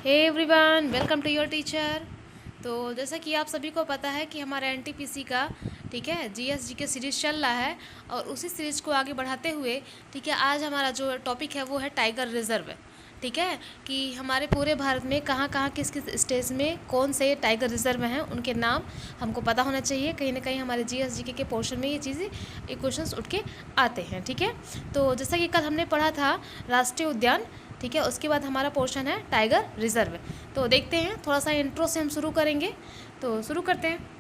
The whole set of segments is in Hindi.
Hey everyone, welcome to your teacher. तो जैसा कि आप सभी को पता है कि हमारा एनटीपीसी का ठीक है जीएसजी के सीरीज़ चल रहा है और उसी सीरीज़ को आगे बढ़ाते हुए ठीक है आज हमारा जो टॉपिक है वो है टाइगर रिजर्व। ठीक है कि हमारे पूरे भारत में कहाँ कहाँ किस किस स्टेट में कौन से टाइगर रिजर्व हैं उनके नाम हमको पता होना चाहिए। कहीं ना कहीं हमारे जीएसजी के पोर्शन में ये चीज़ें ये क्वेश्चंस उठ के आते हैं। ठीक है, तो जैसा कि कल हमने पढ़ा था राष्ट्रीय उद्यान, ठीक है, उसके बाद हमारा पोर्शन है टाइगर रिजर्व। तो देखते हैं, थोड़ा सा इंट्रो से हम शुरू करेंगे। तो शुरू करते हैं।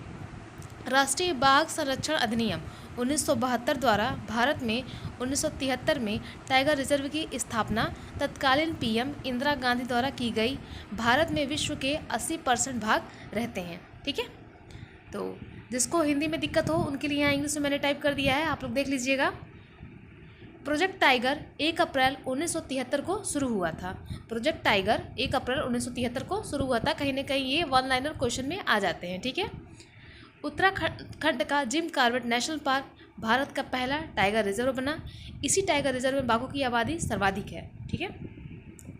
राष्ट्रीय बाघ संरक्षण अधिनियम 1972 द्वारा भारत में 1973 में टाइगर रिजर्व की स्थापना तत्कालीन पीएम इंदिरा गांधी द्वारा की गई। भारत में विश्व के 80% बाघ रहते हैं। ठीक है, तो जिसको हिंदी में दिक्कत हो उनके लिए यहाँ इंग्लिश में मैंने टाइप कर दिया है, आप लोग देख लीजिएगा। प्रोजेक्ट टाइगर 1 अप्रैल 1973 को शुरू हुआ था। प्रोजेक्ट टाइगर 1 अप्रैल 1973 को शुरू हुआ था। कहीं ना कहीं ये वन लाइनर क्वेश्चन में आ जाते हैं। ठीक है, उत्तराखंड का Jim Corbett national park Bharat का पहला टाइगर रिजर्व बना। इसी टाइगर रिजर्व में बाघों की आबादी सर्वाधिक है। ठीक है,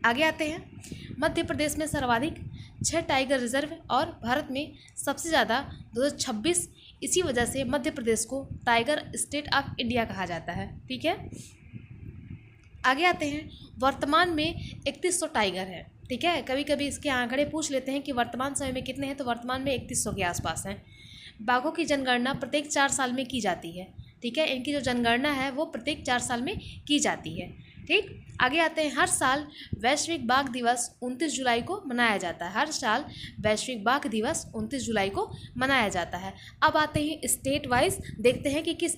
आगे आते हैं। मध्य प्रदेश में सर्वाधिक 6 टाइगर रिजर्व और भारत में सबसे ज़्यादा 226। इसी वजह से मध्य प्रदेश को टाइगर स्टेट ऑफ इंडिया कहा जाता है। ठीक है, आगे आते हैं। वर्तमान में 3100 टाइगर है। ठीक है, कभी कभी इसके आंकड़े पूछ लेते हैं कि वर्तमान समय में कितने हैं, तो वर्तमान में 3100 के आसपास हैं। बाघों की जनगणना प्रत्येक 4 साल में की जाती है। ठीक है, इनकी जो जनगणना है वो प्रत्येक 4 साल में की जाती है। ठीक, आगे आते हैं। हर साल वैश्विक बाघ दिवस 29 जुलाई को मनाया जाता है। हर साल वैश्विक बाघ दिवस 29 जुलाई को मनाया जाता है। अब आते हैं स्टेट वाइज, देखते हैं कि किस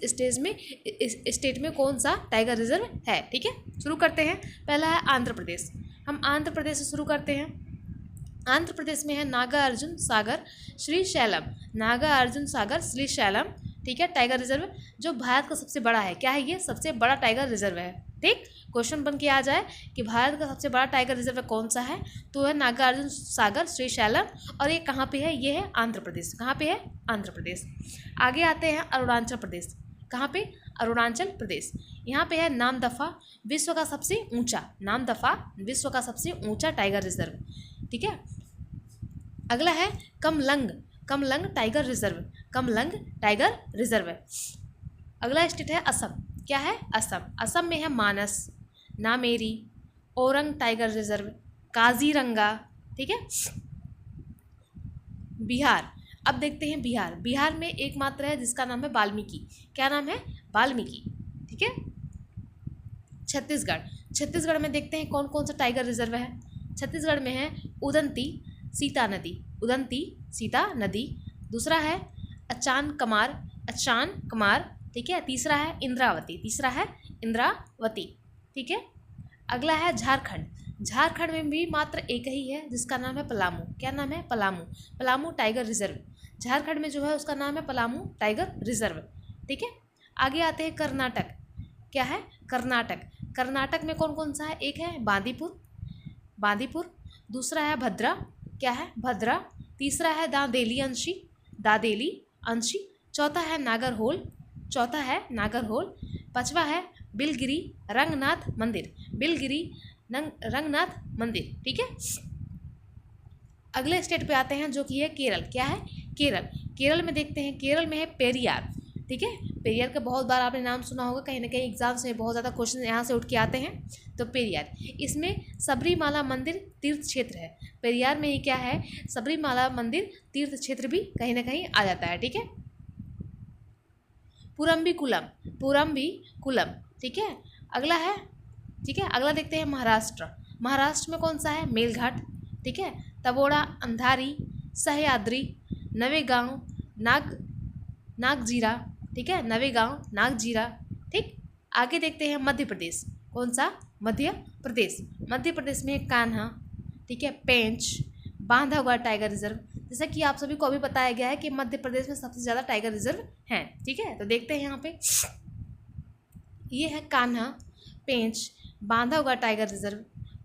स्टेट में कौन सा टाइगर रिजर्व है। ठीक है, शुरू करते हैं। पहला है आंध्र प्रदेश। हम आंध्र प्रदेश से शुरू करते हैं। आंध्र प्रदेश में है नागार्जुन सागर श्रीशैलम। नागार्जुन सागर श्रीशैलम, ठीक है, टाइगर रिजर्व जो भारत का सबसे बड़ा है। क्या है ये? सबसे बड़ा टाइगर रिजर्व है। ठीक, क्वेश्चन बन के आ जाए कि भारत का सबसे बड़ा टाइगर रिजर्व कौन सा है, तो है नागार्जुन सागर श्रीशैलम। और ये कहाँ पे है? ये है आंध्र प्रदेश। कहाँ पे है? आंध्र प्रदेश। आगे आते हैं अरुणाचल प्रदेश। कहाँ पे? अरुणाचल प्रदेश। यहाँ पे है नामदफा, विश्व का सबसे ऊंचा, नामदफा विश्व का सबसे ऊंचा टाइगर रिजर्व। ठीक है, अगला है Kamlang, Kamlang tiger reserve, Kamlang tiger reserve है। अगला स्टेट है असम। क्या है? असम। असम में है मानस, नामेरी, ओरंग टाइगर रिजर्व, काजीरंगा। ठीक है, बिहार। अब देखते हैं बिहार। बिहार में एकमात्र है जिसका नाम है वाल्मीकि। क्या नाम है? वाल्मीकि। ठीक है, छत्तीसगढ़। छत्तीसगढ़ में देखते हैं कौन कौन सा टाइगर रिजर्व है। छत्तीसगढ़ में है उदंती सीता नदी, उदंती सीता नदी। दूसरा है अचान कमार, अचान कमार। ठीक है, तीसरा है इंद्रावती, तीसरा है इंद्रावती। ठीक है, अगला है झारखंड। झारखंड में भी मात्र एक ही है जिसका नाम है पलामू। क्या नाम है? Palamu, Palamu tiger reserve. झारखंड में जो है उसका नाम है पलामू टाइगर रिजर्व। ठीक है, आगे आते हैं कर्नाटक। क्या है? कर्नाटक। कर्नाटक में कौन कौन सा है? एक है बांदीपुर, बांदीपुर। दूसरा है भद्रा। क्या है? भद्रा। तीसरा है दादेली अंशी, दादेली अंशी। चौथा है नागरहोल, चौथा है नागरहोल। पांचवा है बिलगिरी रंगनाथ मंदिर, बिलगिरी रंगनाथ मंदिर। ठीक है, अगले स्टेट पे आते हैं जो कि है केरल। क्या है? केरल। केरल में देखते हैं, केरल में है पेरियार। ठीक है, पेरियार का बहुत बार आपने नाम सुना होगा, कहीं ना कहीं एग्जाम्स में बहुत ज़्यादा क्वेश्चन यहाँ से उठ के आते हैं। तो पेरियार, इसमें सबरीमाला मंदिर तीर्थ क्षेत्र है। पेरियार में ही क्या है? सबरीमाला मंदिर तीर्थ क्षेत्र भी कहीं ना कहीं आ जाता है। ठीक है, पुरम्बिकुलम, पुरम्बिकुलम। ठीक है, अगला है, ठीक है, अगला देखते हैं महाराष्ट्र। महाराष्ट्र में कौन सा है? मेलघाट। ठीक है, तबोड़ा, अंधारी, सह्याद्री, नवेगांव, नागजीरा। ठीक है, नवेगांव, नागजीरा। ठीक, आगे देखते हैं मध्य प्रदेश। कौन सा? मध्य प्रदेश। मध्य प्रदेश में है कान्हा, ठीक है, पेंच, बांधा हुआ टाइगर रिजर्व। जैसा कि आप सभी को अभी बताया गया है कि मध्य प्रदेश में सबसे ज़्यादा टाइगर रिजर्व हैं। ठीक है, तो देखते हैं यहाँ पे, ये है कान्हा, पेंच, बांधा हुआ टाइगर रिजर्व,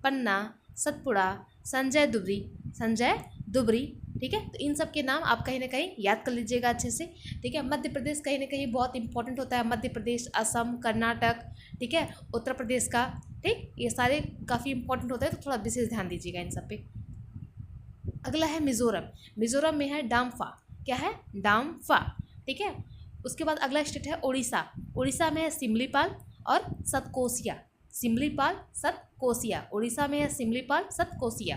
पन्ना, सतपुड़ा, संजय दुबरी, संजय दुबरी। ठीक है, तो इन सब के नाम आप कहीं ना कहीं याद कर लीजिएगा अच्छे से। ठीक है, मध्य प्रदेश कहीं ना कहीं बहुत इंपॉर्टेंट होता है। मध्य प्रदेश, असम, कर्नाटक, ठीक है, उत्तर प्रदेश का, ठीक, ये सारे काफ़ी इंपॉर्टेंट होते हैं, तो थोड़ा विशेष ध्यान दीजिएगा इन सब पे। अगला है मिजोरम। मिजोरम में है डाम्फा। क्या है? डाम्फा। ठीक है। उसके बाद अगला स्टेट है उड़ीसा। उड़ीसा में है सिमलीपाल और सतकोसिया। सिमलीपाल, सतकोसिया। उड़ीसा में है सिमलीपाल, सतकोसिया।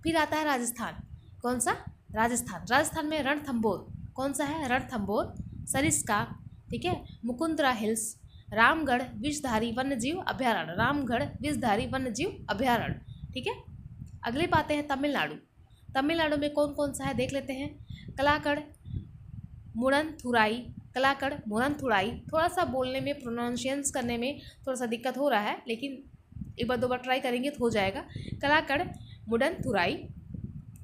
फिर आता है राजस्थान। कौन सा? राजस्थान। राजस्थान में रणथंभौर। कौन सा है? रणथंभौर। सरिस्का। ठीक है। मुकुंदरा हिल्स। रामगढ़ विषधारी वन्यजीव अभ्यारण्य। रामगढ़ विषधारी वन्यजीव अभ्यारण्य। ठीक है। अगले पे आते हैं तमिलनाडु। तमिलनाडु में कौन कौन सा है देख लेते हैं। कलाकड़, मुड़नथुराई। कलाकड़, मुड़नथुराई। थोड़ा सा बोलने में, प्रोनाउंसिएंस करने में थोड़ा सा दिक्कत हो रहा है, लेकिन एक बार दो बार ट्राई करेंगे तो हो जाएगा। कलाकड़, मुड़नथुराई,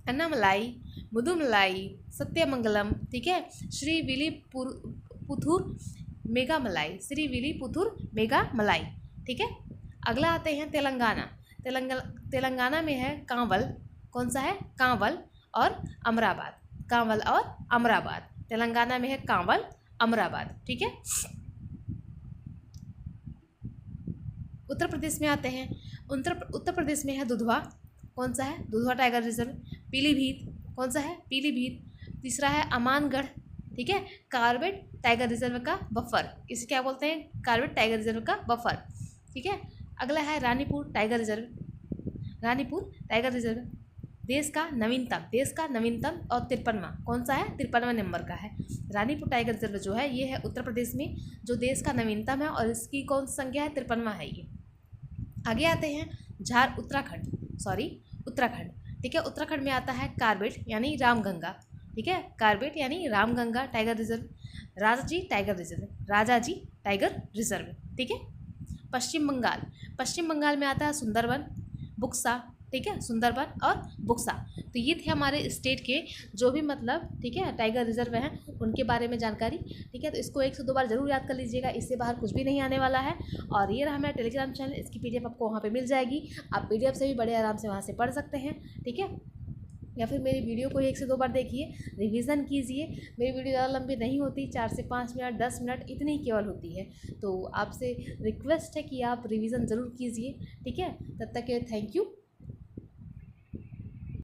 अन्नामलाई, मुदुमलाई, सत्यमंगलम। ठीक है। श्रीविलीपुथुर मेघामलाई। श्रीविलीपुथुर मेघामलाई। ठीक है। अगला आते हैं तेलंगाना। तेलंगाना में है कांवल। कौन सा है? कांवल और अमराबाद। कांवल और अमराबाद। तेलंगाना में है कांवल, अमराबाद। ठीक है। उत्तर प्रदेश में आते हैं। उत्तर प्रदेश में है दुधवा। कौन सा है? Dudhwa tiger reserve. पीलीभीत। कौन सा है? पीलीभीत। तीसरा है अमानगढ़। ठीक है। कार्बेट टाइगर रिजर्व का बफर। इसे क्या बोलते हैं? कार्बेट टाइगर रिजर्व का बफर। ठीक है। अगला है Ranipur tiger reserve. Ranipur tiger reserve देश का नवीनतम और 53वां। कौन सा है? 53वां नंबर का है। रानीपुर टाइगर रिजर्व जो है ये है उत्तर प्रदेश में जो देश का नवीनतम है, और इसकी कौन सी संख्या है? 53वां है ये। आगे आते हैं उत्तराखंड। ठीक है। उत्तराखंड में आता है कार्बेट यानी रामगंगा। ठीक है। कार्बेट यानी Ramganga tiger reserve. Rajaji tiger reserve. ठीक है। पश्चिम बंगाल में आता है सुंदरवन, बुक्सा। ठीक है। सुंदरबन और बुक्सा। तो ये थे हमारे स्टेट के जो भी मतलब, ठीक है, टाइगर रिजर्व हैं उनके बारे में जानकारी। ठीक है। तो इसको 1 से 2 बार जरूर याद कर लीजिएगा, इससे बाहर कुछ भी नहीं आने वाला है। और ये रहा मेरा टेलीग्राम चैनल, इसकी PDF आपको वहाँ पे मिल जाएगी। आप PDF से भी बड़े आराम से वहाँ से पढ़ सकते हैं। ठीक है। या फिर मेरी वीडियो को 1 से 2 बार देखिए, रिवीजन कीजिए। मेरी वीडियो ज़्यादा लंबी नहीं होती, 4 से 5 मिनट, 10 मिनट इतनी ही केवल होती है। तो आपसे रिक्वेस्ट है कि आप रिवीजन ज़रूर कीजिए। ठीक है। तब तक के थैंक यू।